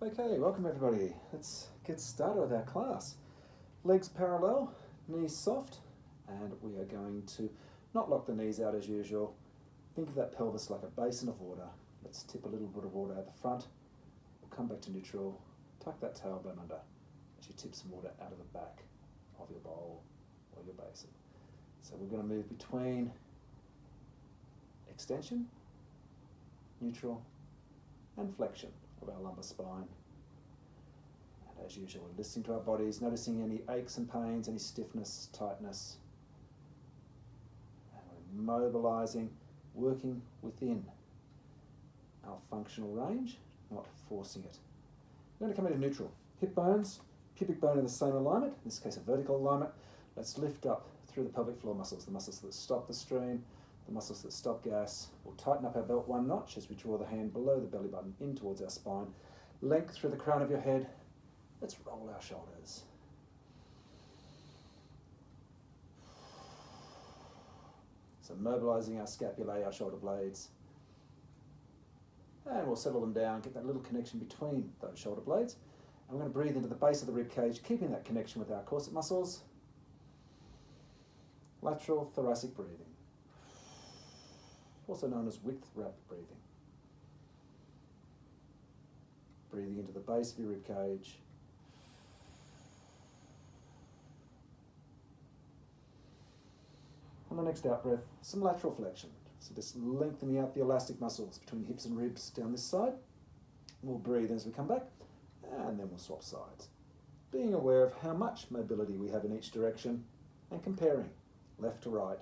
Okay, welcome everybody. Let's get started with our class. Legs parallel, knees soft, and we are going to not lock the knees out as usual. Think of that pelvis like a basin of water. Let's tip a little bit of water out the front. We'll come back to neutral. Tuck that tailbone under as you tip some water out of the back of your bowl or your basin. So we're going to move between extension, neutral, and flexion of our lumbar spine. And as usual, we're listening to our bodies, noticing any aches and pains, any stiffness, tightness. And we're mobilizing, working within our functional range, not forcing it. We're going to come into neutral. Hip bones, pubic bone in the same alignment, in this case a vertical alignment. Let's lift up through the pelvic floor muscles, the muscles that stop the stream, the muscles that stop gas. We'll tighten up our belt one notch as we draw the hand below the belly button in towards our spine. Length through the crown of your head. Let's roll our shoulders. So mobilizing our scapulae, our shoulder blades. And we'll settle them down, get that little connection between those shoulder blades. And we're going to breathe into the base of the rib cage, keeping that connection with our corset muscles. Lateral thoracic breathing, also known as width wrap breathing. Breathing into the base of your rib cage. On the next out breath, some lateral flexion. So just lengthening out the elastic muscles between hips and ribs down this side. We'll breathe as we come back, and then we'll swap sides. Being aware of how much mobility we have in each direction and comparing left to right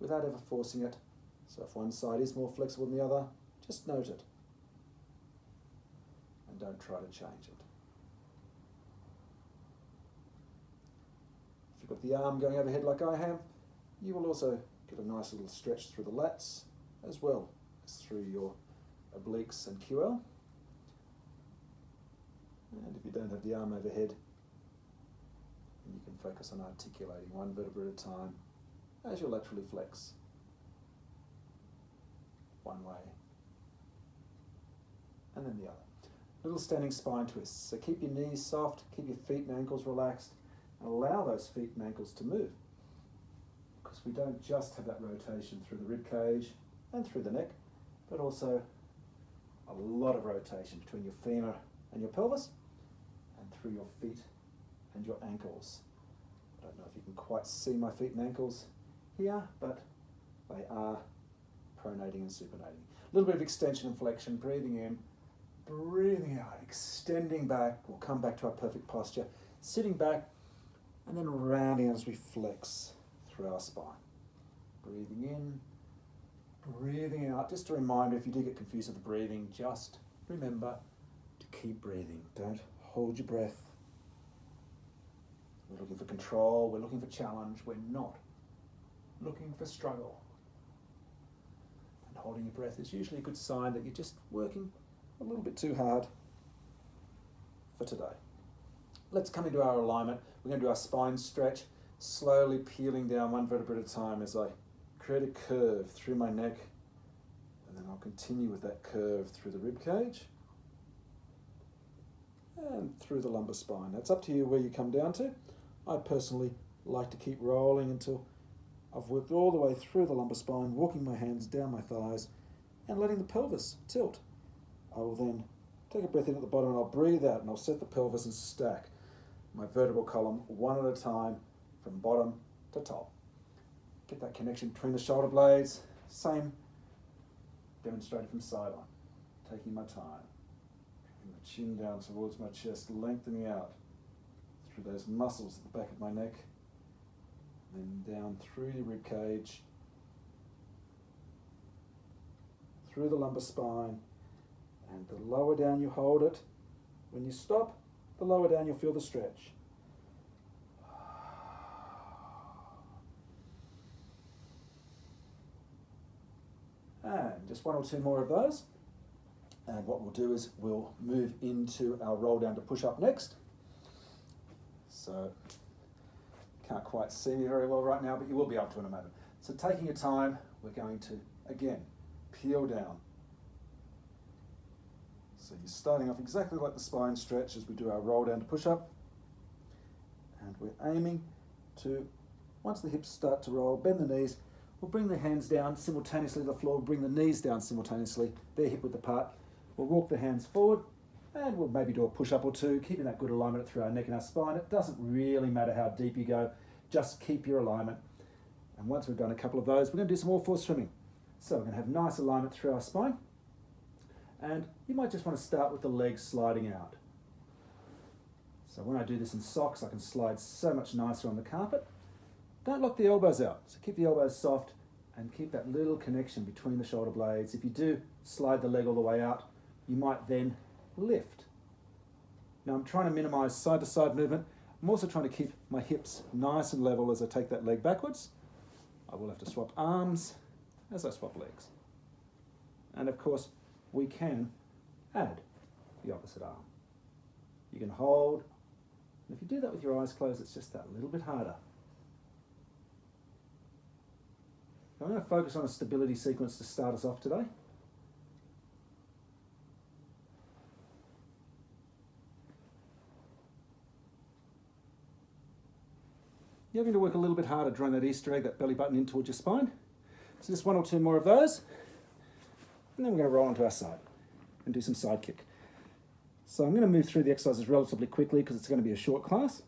without ever forcing it. So if one side is more flexible than the other, just note it and don't try to change it. If you've got the arm going overhead like I have, you will also get a nice little stretch through the lats as well as through your obliques and QL. And if you don't have the arm overhead, you can focus on articulating one vertebra at a time as you laterally flex one way and then the other. Little standing spine twists. So keep your knees soft, keep your feet and ankles relaxed, and allow those feet and ankles to move. Because we don't just have that rotation through the rib cage and through the neck, but also a lot of rotation between your femur and your pelvis and through your feet and your ankles. I don't know if you can quite see my feet and ankles here, but they are pronating and supinating. A little bit of extension and flexion, breathing in, breathing out, extending back. We'll come back to our perfect posture, sitting back, and then rounding as we flex through our spine. Breathing in, breathing out. Just a reminder, if you do get confused with the breathing, just remember to keep breathing. Don't hold your breath. We're looking for control, we're looking for challenge, we're not looking for struggle. And holding your breath is usually a good sign that you're just working a little bit too hard for today. Let's come into our alignment. We're going to do our spine stretch, slowly peeling down one vertebra at a time as I create a curve through my neck, and then I'll continue with that curve through the rib cage and through the lumbar spine. That's up to you where you come down to. I personally like to keep rolling until I've worked all the way through the lumbar spine, walking my hands down my thighs and letting the pelvis tilt. I will then take a breath in at the bottom and I'll breathe out, and I'll set the pelvis and stack my vertebral column one at a time from bottom to top. Get that connection between the shoulder blades. Same, demonstrated from side on. Taking my time. Bringing the chin down towards my chest, lengthening out through those muscles at the back of my neck. Then down through the rib cage, through the lumbar spine, and the lower down you hold it. When you stop, the lower down you'll feel the stretch. And just one or two more of those. And what we'll do is we'll move into our roll down to push up next. So, can't quite see me very well right now, but you will be able to in a moment. So taking your time, we're going to, again, peel down. So you're starting off exactly like the spine stretch as we do our roll down to push up. And we're aiming to, once the hips start to roll, bend the knees. We'll bring the hands down simultaneously to the floor, bring the knees down simultaneously, they're hip width apart. We'll walk the hands forward and we'll maybe do a push-up or two, keeping that good alignment through our neck and our spine. It doesn't really matter how deep you go, just keep your alignment. And once we've done a couple of those, we're going to do some all-four swimming. So we're going to have nice alignment through our spine. And you might just want to start with the legs sliding out. So when I do this in socks, I can slide so much nicer on the carpet. Don't lock the elbows out, so keep the elbows soft and keep that little connection between the shoulder blades. If you do slide the leg all the way out, you might then lift. Now I'm trying to minimize side to side movement. I'm also trying to keep my hips nice and level as I take that leg backwards. I will have to swap arms as I swap legs. And of course, we can add the opposite arm. You can hold, and if you do that with your eyes closed, it's just that little bit harder. I'm going to focus on a stability sequence to start us off today. You're having to work a little bit harder drawing that Easter egg, that belly button in towards your spine. So just one or two more of those. And then we're going to roll onto our side and do some side kick. So I'm going to move through the exercises relatively quickly because it's going to be a short class.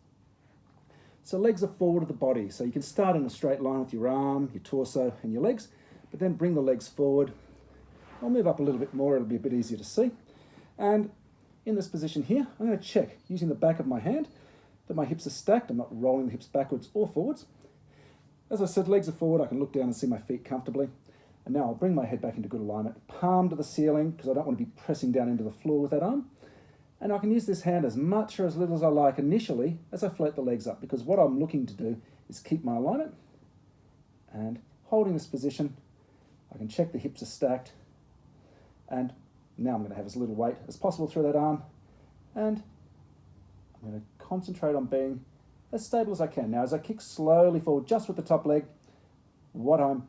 So legs are forward of the body. So you can start in a straight line with your arm, your torso and your legs, but then bring the legs forward. I'll move up a little bit more, it'll be a bit easier to see. And in this position here, I'm going to check using the back of my hand that my hips are stacked. I'm not rolling the hips backwards or forwards. As I said, legs are forward. I can look down and see my feet comfortably. And now I'll bring my head back into good alignment, palm to the ceiling, because I don't want to be pressing down into the floor with that arm. And I can use this hand as much or as little as I like initially as I float the legs up, because what I'm looking to do is keep my alignment. And holding this position, I can check the hips are stacked. And now I'm going to have as little weight as possible through that arm. And I'm going to concentrate on being as stable as I can. Now, as I kick slowly forward, just with the top leg, what I'm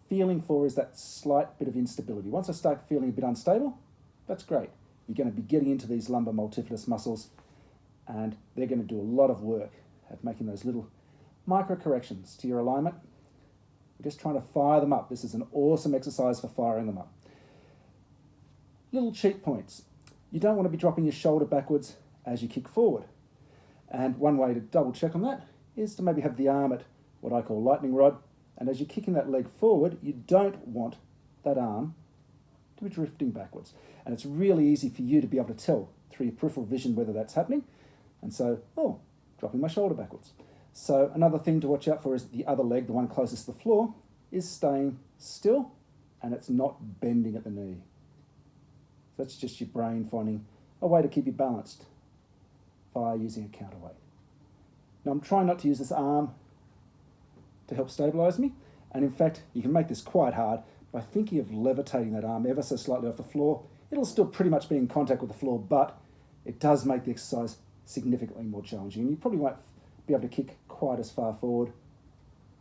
feeling for is that slight bit of instability. Once I start feeling a bit unstable, that's great. You're going to be getting into these lumbar multifidus muscles, and they're going to do a lot of work at making those little micro corrections to your alignment. We're just trying to fire them up. This is an awesome exercise for firing them up. Little cheat points. You don't want to be dropping your shoulder backwards as you kick forward. And one way to double check on that is to maybe have the arm at what I call lightning rod. And as you're kicking that leg forward, you don't want that arm to be drifting backwards. And it's really easy for you to be able to tell through your peripheral vision whether that's happening. And so, dropping my shoulder backwards. So another thing to watch out for is the other leg, the one closest to the floor, is staying still and it's not bending at the knee. That's just your brain finding a way to keep you balanced by using a counterweight. Now I'm trying not to use this arm to help stabilize me. And in fact, you can make this quite hard by thinking of levitating that arm ever so slightly off the floor. It'll still pretty much be in contact with the floor, but it does make the exercise significantly more challenging. And you probably won't be able to kick quite as far forward,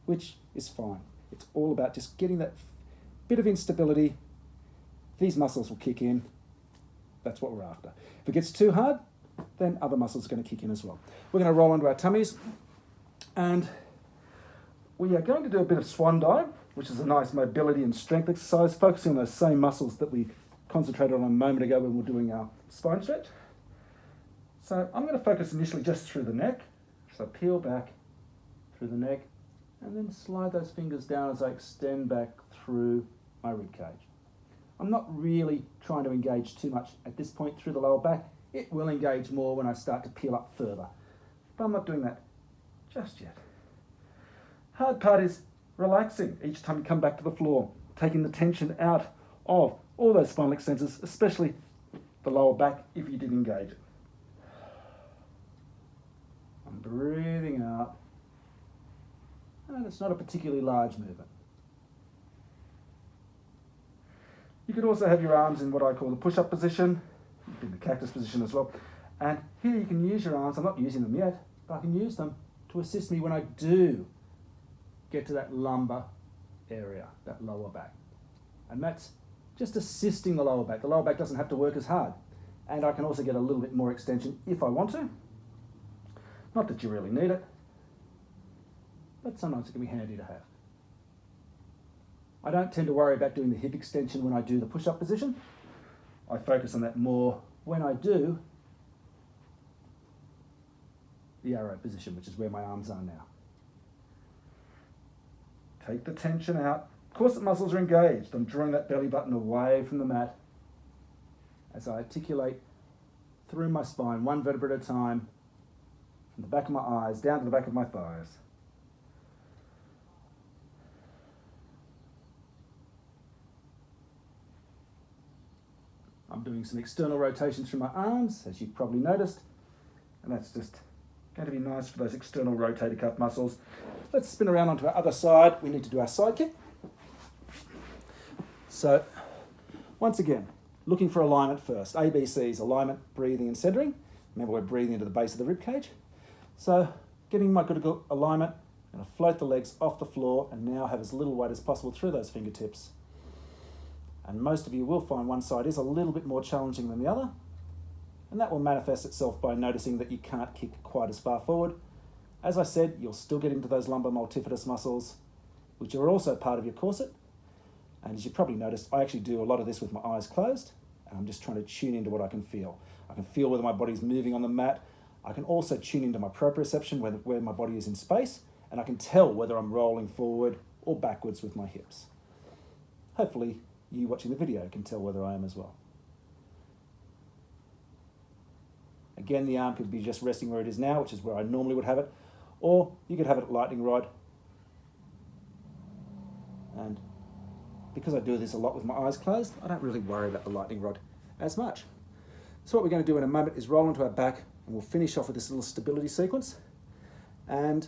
which is fine. It's all about just getting that bit of instability. These muscles will kick in. That's what we're after. If it gets too hard, then other muscles are going to kick in as well. We're going to roll onto our tummies, and we are going to do a bit of swan dive, which is a nice mobility and strength exercise, focusing on those same muscles that we concentrated on a moment ago when we were doing our spine stretch. So I'm going to focus initially just through the neck. So peel back through the neck, and then slide those fingers down as I extend back through my rib cage. I'm not really trying to engage too much at this point through the lower back. It will engage more when I start to peel up further, but I'm not doing that just yet. Hard part is relaxing each time you come back to the floor, taking the tension out of all those spinal extensors, especially the lower back if you did engage it. I'm breathing out, and it's not a particularly large movement. You could also have your arms in what I call the push-up position, in the cactus position as well. And here you can use your arms. I'm not using them yet, but I can use them to assist me when I do get to that lumbar area, that lower back. And that's just assisting the lower back. The lower back doesn't have to work as hard. And I can also get a little bit more extension if I want to. Not that you really need it, but sometimes it can be handy to have. I don't tend to worry about doing the hip extension when I do the push-up position. I focus on that more when I do the arrow position, which is where my arms are now. Take the tension out. Corset muscles are engaged. I'm drawing that belly button away from the mat as I articulate through my spine, one vertebra at a time, from the back of my eyes down to the back of my thighs. I'm doing some external rotations through my arms, as you've probably noticed, and that's just going to be nice for those external rotator cuff muscles. Let's spin around onto our other side. We need to do our side kick. So, once again, looking for alignment first. ABCs, alignment, breathing and centering. Remember, we're breathing into the base of the rib cage. So, getting my good alignment, I'm going to float the legs off the floor and now have as little weight as possible through those fingertips. And most of you will find one side is a little bit more challenging than the other. And that will manifest itself by noticing that you can't kick quite as far forward. As I said, you'll still get into those lumbar multifidus muscles, which are also part of your corset. And as you probably noticed, I actually do a lot of this with my eyes closed, and I'm just trying to tune into what I can feel. I can feel whether my body's moving on the mat. I can also tune into my proprioception, where my body is in space, and I can tell whether I'm rolling forward or backwards with my hips. Hopefully, you watching the video can tell whether I am as well. Again, the arm could be just resting where it is now, which is where I normally would have it, or you could have it at lightning rod. And because I do this a lot with my eyes closed, I don't really worry about the lightning rod as much. So what we're going to do in a moment is roll onto our back, and we'll finish off with this little stability sequence, and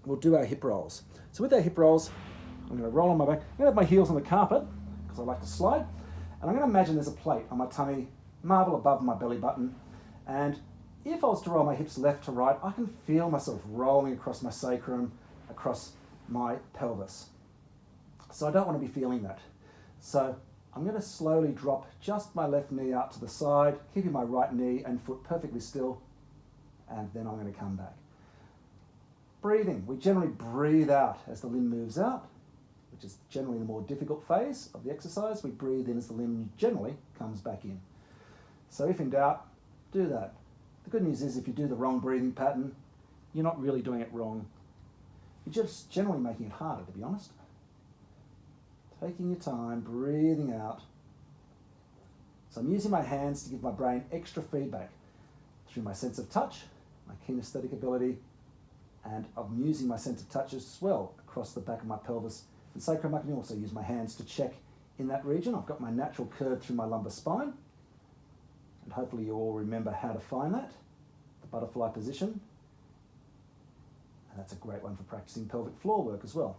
we'll do our hip rolls. So with our hip rolls, I'm going to roll on my back. I'm going to have my heels on the carpet, because I like to slide, and I'm going to imagine there's a plate on my tummy, marble above my belly button, and if I was to roll my hips left to right, I can feel myself rolling across my sacrum, across my pelvis. So I don't want to be feeling that. So I'm going to slowly drop just my left knee out to the side, keeping my right knee and foot perfectly still, and then I'm going to come back. Breathing. We generally breathe out as the limb moves out, which is generally the more difficult phase of the exercise. We breathe in as the limb generally comes back in. So if in doubt, do that. The good news is if you do the wrong breathing pattern, you're not really doing it wrong. You're just generally making it harder, to be honest. Taking your time, breathing out. So I'm using my hands to give my brain extra feedback through my sense of touch, my kinesthetic ability, and I'm using my sense of touch as well across the back of my pelvis and sacrum. I can also use my hands to check in that region. I've got my natural curve through my lumbar spine, and hopefully you all remember how to find that, the butterfly position. And that's a great one for practicing pelvic floor work as well.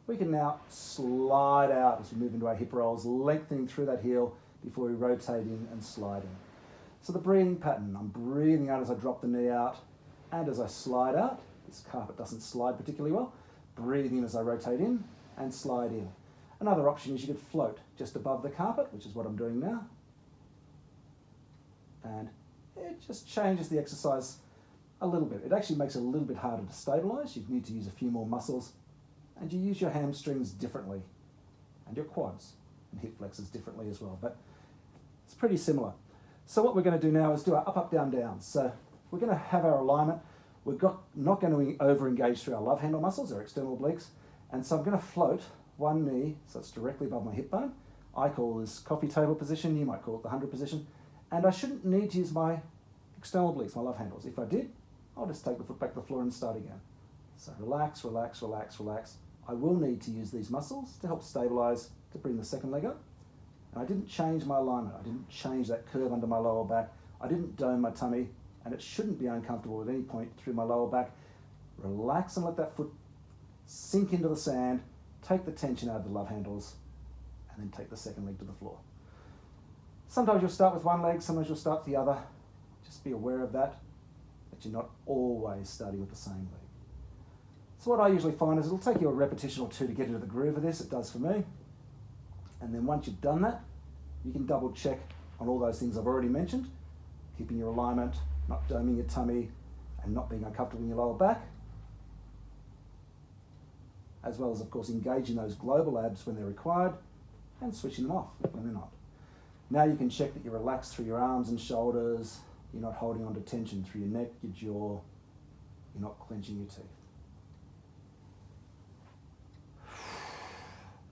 We can now slide out as we move into our hip rolls, lengthening through that heel before we rotate in and slide in. So the breathing pattern, I'm breathing out as I drop the knee out and as I slide out. This carpet doesn't slide particularly well. Breathing in as I rotate in and slide in. Another option is you could float just above the carpet, which is what I'm doing now. And it just changes the exercise a little bit. It actually makes it a little bit harder to stabilize. You need to use a few more muscles, and you use your hamstrings differently and your quads and hip flexors differently as well, but it's pretty similar. So what we're going to do now is do our up, up, down, down. So we're going to have our alignment. We're not going to over-engage through our love handle muscles, our external obliques, and so I'm going to float one knee, so it's directly above my hip bone. I call this coffee table position, you might call it the 100 position, and I shouldn't need to use my external obliques, my love handles. If I did, I'll just take the foot back to the floor and start again. So relax, relax, relax, relax. I will need to use these muscles to help stabilize, to bring the second leg up. And I didn't change my alignment. I didn't change that curve under my lower back. I didn't dome my tummy, and it shouldn't be uncomfortable at any point through my lower back. Relax and let that foot sink into the sand, take the tension out of the love handles, and then take the second leg to the floor. Sometimes you'll start with one leg, sometimes you'll start with the other. Just be aware of that you're not always starting with the same leg. So what I usually find is it'll take you a repetition or two to get into the groove of this. It does for me. And then once you've done that, You can double check on all those things I've already mentioned, keeping your alignment, not doming your tummy, and not being uncomfortable in your lower back, as well as, of course, engaging those global abs when they're required and switching them off when they're not. Now you can check that you're relaxed through your arms and shoulders, you're not holding on to tension through your neck, your jaw, you're not clenching your teeth.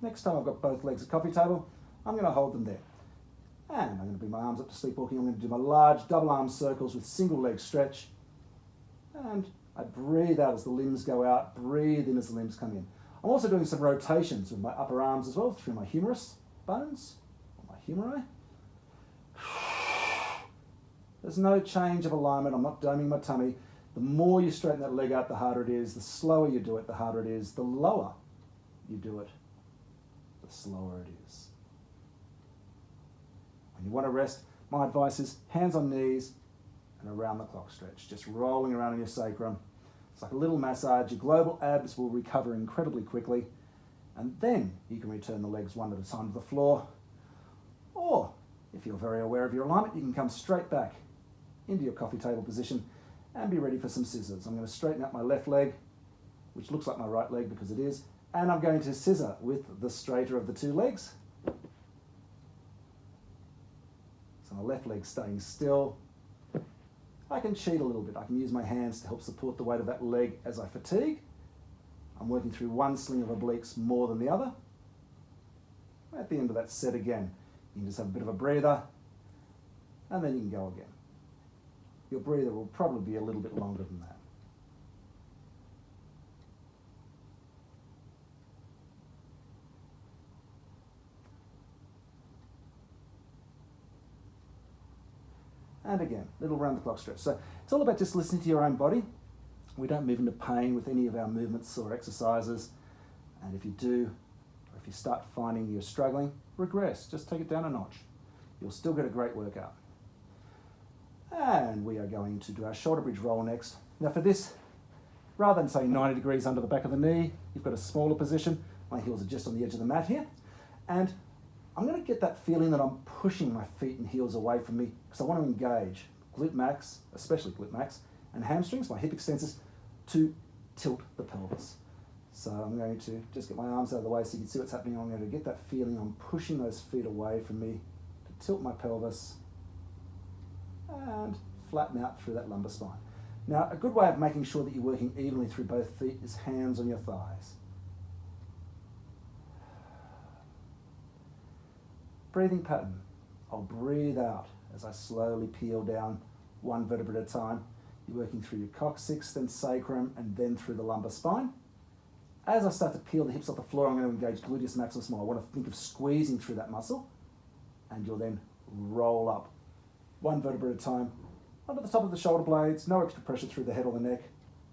Next time I've got both legs at coffee table, I'm going to hold them there. And I'm going to bring my arms up to sleepwalking. I'm going to do my large double arm circles with single leg stretch. And I breathe out as the limbs go out, breathe in as the limbs come in. I'm also doing some rotations with my upper arms as well through my humerus bones, or my humeri. There's no change of alignment. I'm not doming my tummy. The more you straighten that leg out, the harder it is. The slower you do it, the harder it is. The lower you do it, the slower it is. When you want to rest, my advice is hands on knees and around the clock stretch, just rolling around in your sacrum. It's like a little massage. Your global abs will recover incredibly quickly, and then you can return the legs one at a time to the floor. Or, if you're very aware of your alignment, you can come straight back into your coffee table position and be ready for some scissors. I'm going to straighten out my left leg, which looks like my right leg because it is, and I'm going to scissor with the straighter of the two legs. So my left leg staying still. I can cheat a little bit. I can use my hands to help support the weight of that leg as I fatigue. I'm working through one sling of obliques more than the other. At the end of that set again, you can just have a bit of a breather, and then you can go again. Your breather will probably be a little bit longer than that. And again, little round the clock stretch. So it's all about just listening to your own body. We don't move into pain with any of our movements or exercises. And if you do, or if you start finding you're struggling, regress. Just take it down a notch. You'll still get a great workout. And we are going to do our shoulder bridge roll next. Now for this, rather than say 90 degrees under the back of the knee, you've got a smaller position. My heels are just on the edge of the mat here. And I'm going to get that feeling that I'm pushing my feet and heels away from me because I want to engage glute max, especially glute max, and hamstrings, my hip extensors, to tilt the pelvis. So I'm going to just get my arms out of the way so you can see what's happening. I'm going to get that feeling I'm pushing those feet away from me to tilt my pelvis and flatten out through that lumbar spine. Now, a good way of making sure that you're working evenly through both feet is hands on your thighs. Breathing pattern. I'll breathe out as I slowly peel down one vertebra at a time. You're working through your coccyx, then sacrum, and then through the lumbar spine. As I start to peel the hips off the floor, I'm going to engage gluteus maximus more. I want to think of squeezing through that muscle, and you'll then roll up one vertebra at a time onto the top of the shoulder blades, no extra pressure through the head or the neck.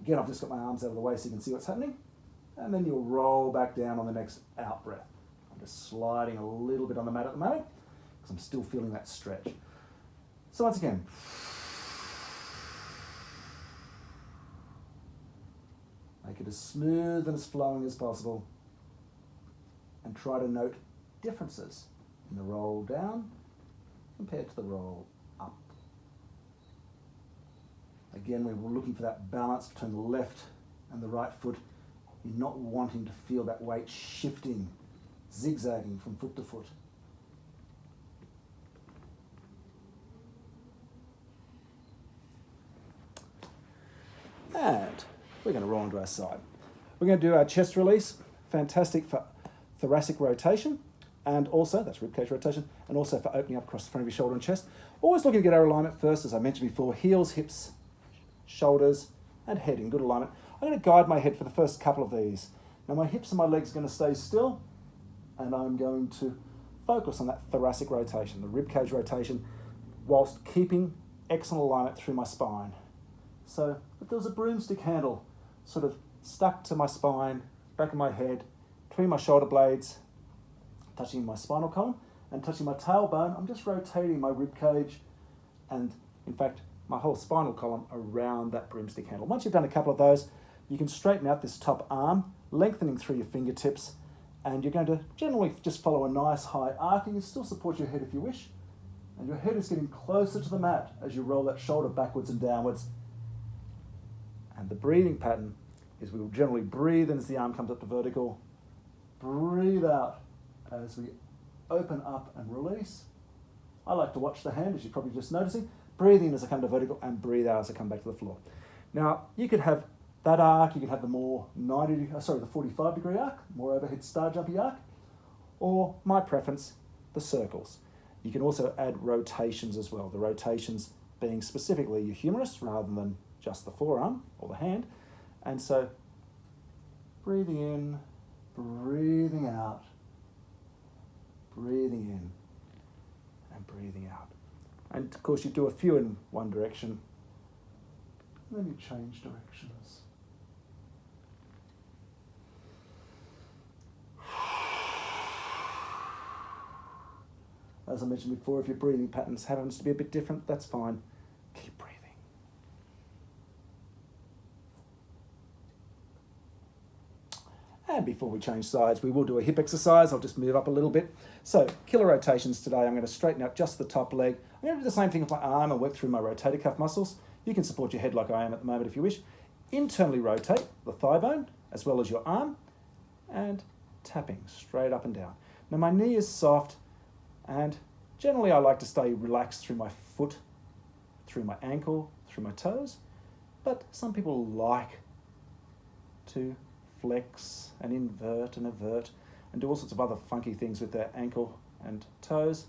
Again, I've just got my arms out of the way so you can see what's happening. And then you'll roll back down on the next out breath. I'm just sliding a little bit on the mat at the moment because I'm still feeling that stretch. So once again, make it as smooth and as flowing as possible and try to note differences in the roll down compared to the roll up. Again, we're looking for that balance between the left and the right foot. You're not wanting to feel that weight shifting, zigzagging from foot to foot. And we're going to roll onto our side. We're going to do our chest release, fantastic for thoracic rotation, and also, that's ribcage rotation, and also for opening up across the front of your shoulder and chest. Always looking to get our alignment first, as I mentioned before, heels, hips, shoulders, and head in good alignment. I'm going to guide my head for the first couple of these. Now my hips and my legs are going to stay still, and I'm going to focus on that thoracic rotation, the ribcage rotation, whilst keeping excellent alignment through my spine. So if there was a broomstick handle sort of stuck to my spine, back of my head, between my shoulder blades, touching my spinal column and touching my tailbone, I'm just rotating my ribcage and, in fact, my whole spinal column around that broomstick handle. Once you've done a couple of those, you can straighten out this top arm, lengthening through your fingertips And you're going to generally just follow a nice high arc. You can still support your head if you wish. And your head is getting closer to the mat as you roll that shoulder backwards and downwards. And the breathing pattern is we will generally breathe in as the arm comes up to vertical. Breathe out as we open up and release. I like to watch the hand, as you're probably just noticing. Breathe in as I come to vertical and breathe out as I come back to the floor. Now, you could have that arc, you could have the more the 45 degree arc, more overhead star jumpy arc, or my preference, the circles. You can also add rotations as well. The rotations being specifically your humerus rather than just the forearm or the hand. And so, breathing in, breathing out, breathing in, and breathing out. And of course you do a few in one direction, and then you change directions. As I mentioned before, if your breathing patterns happens to be a bit different, that's fine. Keep breathing. And before we change sides, we will do a hip exercise. I'll just move up a little bit. So, killer rotations today. I'm going to straighten out just the top leg. I'm going to do the same thing with my arm and work through my rotator cuff muscles. You can support your head like I am at the moment if you wish. Internally rotate the thigh bone as well as your arm and tapping straight up and down. Now my knee is soft and generally I like to stay relaxed through my foot, through my ankle, through my toes. But some people like to flex and invert and avert and do all sorts of other funky things with their ankle and toes,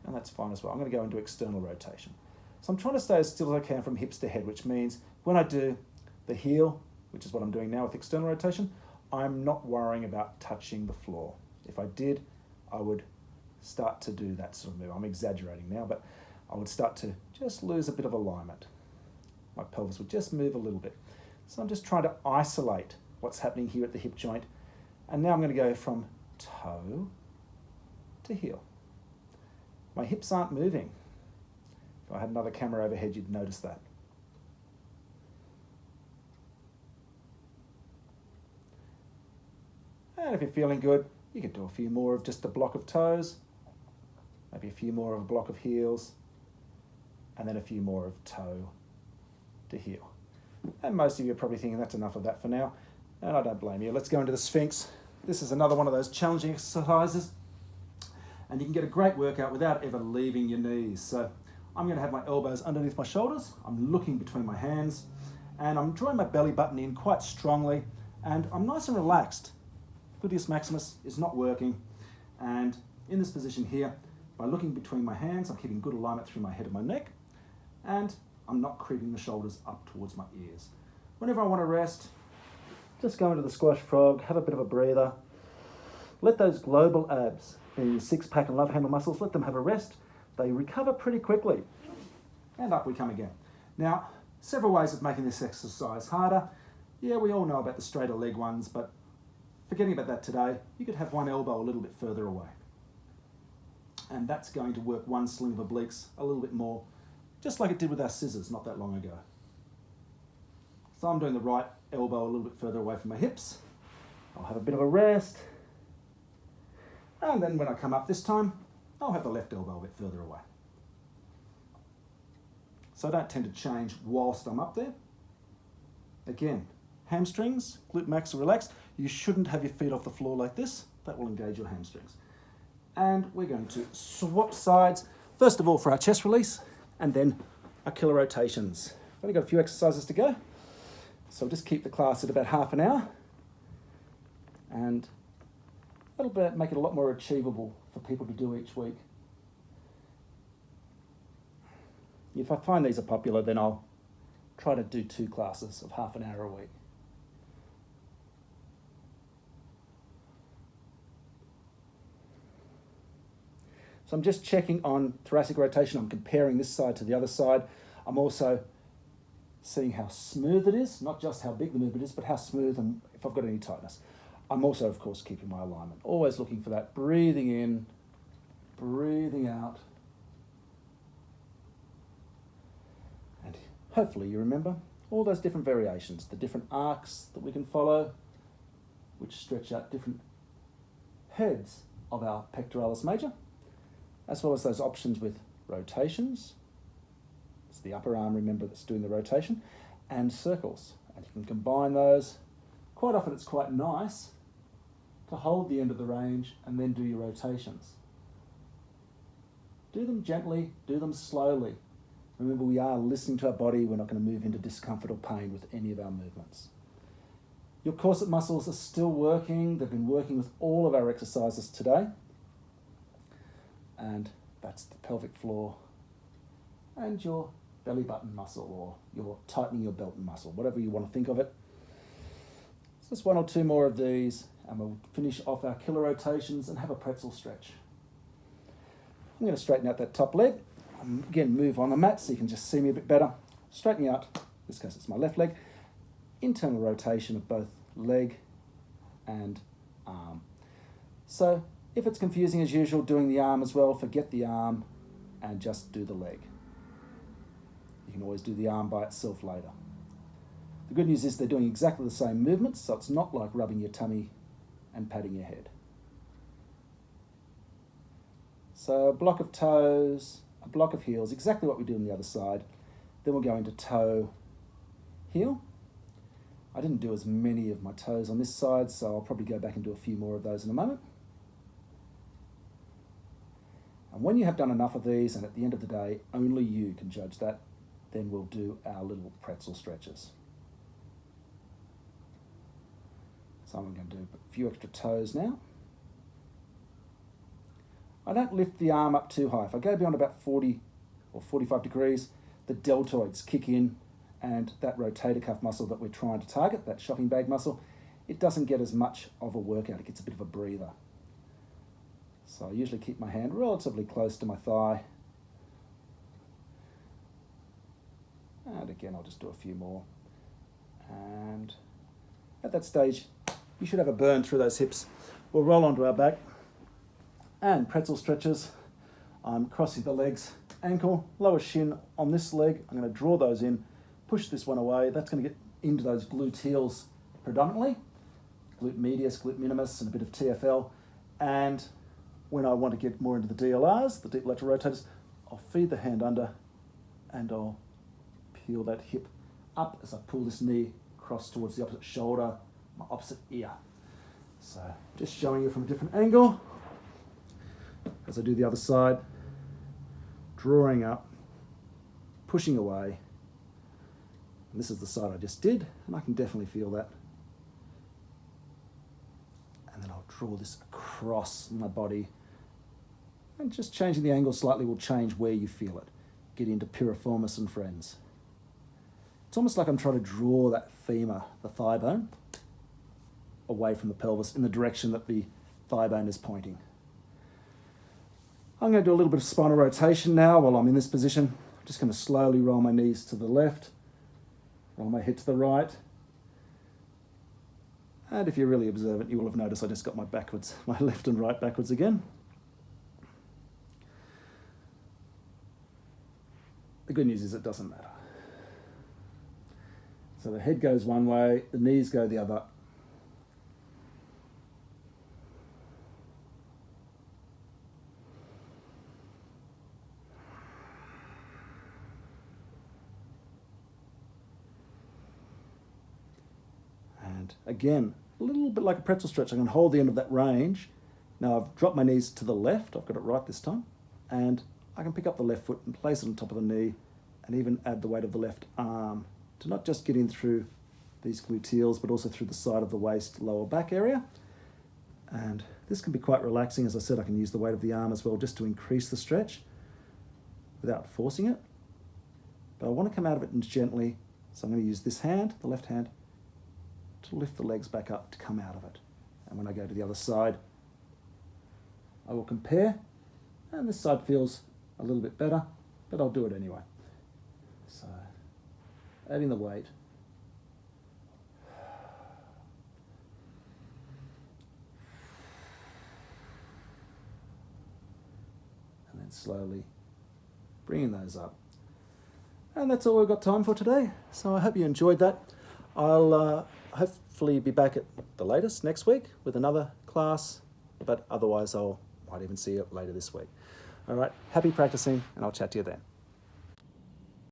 and that's fine as well. I'm going to go into external rotation. So I'm trying to stay as still as I can from hips to head, which means when I do the heel, which is what I'm doing now with external rotation, I'm not worrying about touching the floor. If I did, I would start to do that sort of move. I'm exaggerating now, but I would start to just lose a bit of alignment. My pelvis would just move a little bit. So I'm just trying to isolate what's happening here at the hip joint. And now I'm going to go from toe to heel. My hips aren't moving. If I had another camera overhead, you'd notice that. And if you're feeling good, you can do a few more of just a block of toes, maybe a few more of a block of heels, and then a few more of toe to heel. And most of you are probably thinking that's enough of that for now, and I don't blame you. Let's go into the Sphinx. This is another one of those challenging exercises, and you can get a great workout without ever leaving your knees. So I'm going to have my elbows underneath my shoulders, I'm looking between my hands, and I'm drawing my belly button in quite strongly, and I'm nice and relaxed. Gluteus maximus is not working, and in this position here, by looking between my hands, I'm keeping good alignment through my head and my neck, and I'm not creeping the shoulders up towards my ears. Whenever I want to rest, just go into the squash frog, have a bit of a breather. Let those global abs, the six-pack and love handle muscles, let them have a rest. They recover pretty quickly. And up we come again. Now, several ways of making this exercise harder. Yeah, we all know about the straighter leg ones, but forgetting about that today, you could have one elbow a little bit further away. And that's going to work one sling of obliques a little bit more, just like it did with our scissors not that long ago. So I'm doing the right elbow a little bit further away from my hips. I'll have a bit of a rest. And then when I come up this time, I'll have the left elbow a bit further away. So I don't tend to change whilst I'm up there. Again, hamstrings, glute max are relaxed. You shouldn't have your feet off the floor like this. That will engage your hamstrings. And we're going to swap sides, first of all for our chest release, and then our killer rotations. I've only got a few exercises to go, so I'll just keep the class at about half an hour, and that'll make it a lot more achievable for people to do each week. If I find these are popular, then I'll try to do 2 classes of half an hour a week. So I'm just checking on thoracic rotation. I'm comparing this side to the other side. I'm also seeing how smooth it is, not just how big the movement is, but how smooth and if I've got any tightness. I'm also, of course, keeping my alignment. Always looking for that breathing in, breathing out. And hopefully you remember all those different variations, the different arcs that we can follow, which stretch out different heads of our pectoralis major, as well as those options with rotations. It's the upper arm, remember, that's doing the rotation, and circles. And you can combine those. Quite often it's quite nice to hold the end of the range and then do your rotations. Do them gently, do them slowly. Remember, we are listening to our body. We're not going to move into discomfort or pain with any of our movements. Your corset muscles are still working. They've been working with all of our exercises today. And that's the pelvic floor and your belly button muscle, or your tightening your belt muscle, whatever you want to think of it. Just one or two more of these, and we'll finish off our killer rotations and have a pretzel stretch. I'm going to straighten out that top leg. Again, move on the mat so you can just see me a bit better. Straightening out, in this case it's my left leg. Internal rotation of both leg and arm. So if it's confusing as usual doing the arm as well, forget the arm and just do the leg. You can always do the arm by itself later. The good news is they're doing exactly the same movements, so it's not like rubbing your tummy and patting your head. So a block of toes, a block of heels, exactly what we do on the other side. Then we'll go into toe, heel. I didn't do as many of my toes on this side, so I'll probably go back and do a few more of those in a moment. And when you have done enough of these, and at the end of the day, only you can judge that, then we'll do our little pretzel stretches. So I'm going to do a few extra toes now. I don't lift the arm up too high. If I go beyond about 40 or 45 degrees, the deltoids kick in, and that rotator cuff muscle that we're trying to target, that shopping bag muscle, it doesn't get as much of a workout. It gets a bit of a breather. So I usually keep my hand relatively close to my thigh. And again, I'll just do a few more. And at that stage, you should have a burn through those hips. We'll roll onto our back. And pretzel stretches. I'm crossing the legs, ankle, lower shin on this leg. I'm going to draw those in, push this one away. That's going to get into those gluteals predominantly. Glute medius, glute minimus, and a bit of TFL. And when I want to get more into the DLRs, the deep lateral rotators, I'll feed the hand under and I'll peel that hip up as I pull this knee across towards the opposite shoulder, my opposite ear. So just showing you from a different angle as I do the other side, drawing up, pushing away. And this is the side I just did, and I can definitely feel that. And then I'll draw this across my body, and just changing the angle slightly will change where you feel it. Get into piriformis and friends. It's almost like I'm trying to draw that femur, the thigh bone, away from the pelvis in the direction that the thigh bone is pointing. I'm going to do a little bit of spinal rotation now while I'm in this position. I'm just going to slowly roll my knees to the left, roll my head to the right. And if you're really observant, you will have noticed I just got my left and right backwards again. The good news is it doesn't matter. So the head goes one way, the knees go the other. And again, a little bit like a pretzel stretch. I can hold the end of that range. Now I've dropped my knees to the left. I've got it right this time. And I can pick up the left foot and place it on top of the knee and even add the weight of the left arm to not just get in through these gluteals, but also through the side of the waist, lower back area. And this can be quite relaxing. As I said, I can use the weight of the arm as well just to increase the stretch without forcing it. But I want to come out of it gently, so I'm going to use this hand, the left hand, to lift the legs back up to come out of it. And when I go to the other side, I will compare, and this side feels a little bit better, but I'll do it anyway. So, adding the weight. And then slowly bringing those up. And that's all we've got time for today. So I hope you enjoyed that. I'll hopefully be back at the latest next week with another class but otherwise might even see you later this week. All right, happy practicing, and I'll chat to you then.